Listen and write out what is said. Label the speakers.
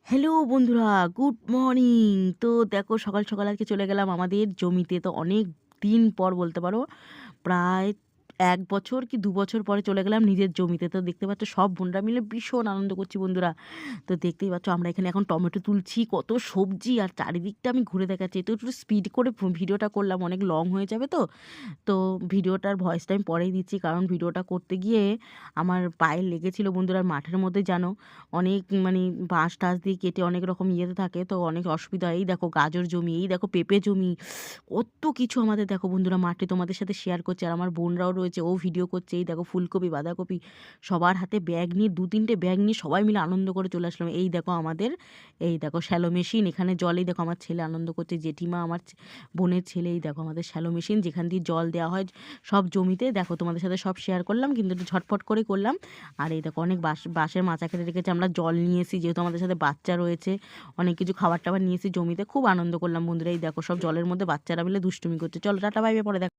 Speaker 1: Hello বন্ধুরা, good morning. তো দেখো সকাল সকাল আজকে চলে গেলাম আমাদের জমিতে। তো অনেক দিন পর বলতে পারো, প্রায় ১ বছর কি ২ বছর পরে চলে গেলাম নিজের জমিতে। তো দেখতে পাচ্ছ সব বোনরা মিলে ভীষণ আনন্দ করছি বন্ধুরা। তো দেখতেই পাচ্ছ আমরা এখানে এখন টমেটো তুলছি, কত সবজি আর চারিদিকটা আমি ঘুরে দেখাচ্ছি। তো একটু স্পিড করে ভিডিওটা করলাম, অনেক লং হয়ে যাবে তো। তো ভিডিওটার ভয়েসটা আমি পরেই দিচ্ছি, কারণ ভিডিওটা করতে গিয়ে আমার পায়ে লেগেছিল বন্ধুরা। আর মাঠের মধ্যে জানো অনেক মানে বাঁশ টাশ দিয়ে কেটে অনেক রকম ইয়েতে থাকে, তো অনেক অসুবিধা হয়। এই দেখো গাজর জমি, এই দেখো পেঁপে জমি, কত কিছু আমাদের দেখো বন্ধুরা মাঠে তোমাদের সাথে শেয়ার করছে। আর আমার বোনরাও রয়েছে, ও ভিডিও করছে। এই দেখো ফুলকপি বাঁধাকপি, সবার হাতে ব্যাগ নিয়ে ২-৩টে ব্যাগ নিয়ে সবাই মিলে আনন্দ করে চলে আসলাম। এই দেখো আমাদের, এই দেখো শ্যালো মেশিন, এখানে জলেই দেখো আমার ছেলে আনন্দ করছে, জেঠিমা আমার বোনের ছেলে। এই দেখো আমাদের শ্যালো মেশিন, যেখান দিয়ে জল দেওয়া হয় সব জমিতে। দেখো তোমাদের সাথে সব শেয়ার করলাম, কিন্তু একটু ঝটফট করে করলাম। আর এই দেখো অনেক বাঁশের মাচা কেটে রেখেছে, আমরা জল নিয়ে এসেছি, যেহেতু আমাদের সাথে বাচ্চা রয়েছে, অনেক কিছু খাবার টাবার নিয়ে এসেছি জমিতে। খুব আনন্দ করলাম বন্ধুরা। এই দেখো সব জলের মধ্যে বাচ্চারা মিলে দুষ্টুমি করছে। চলো টাটা, বাই বাই, পরে দেখো।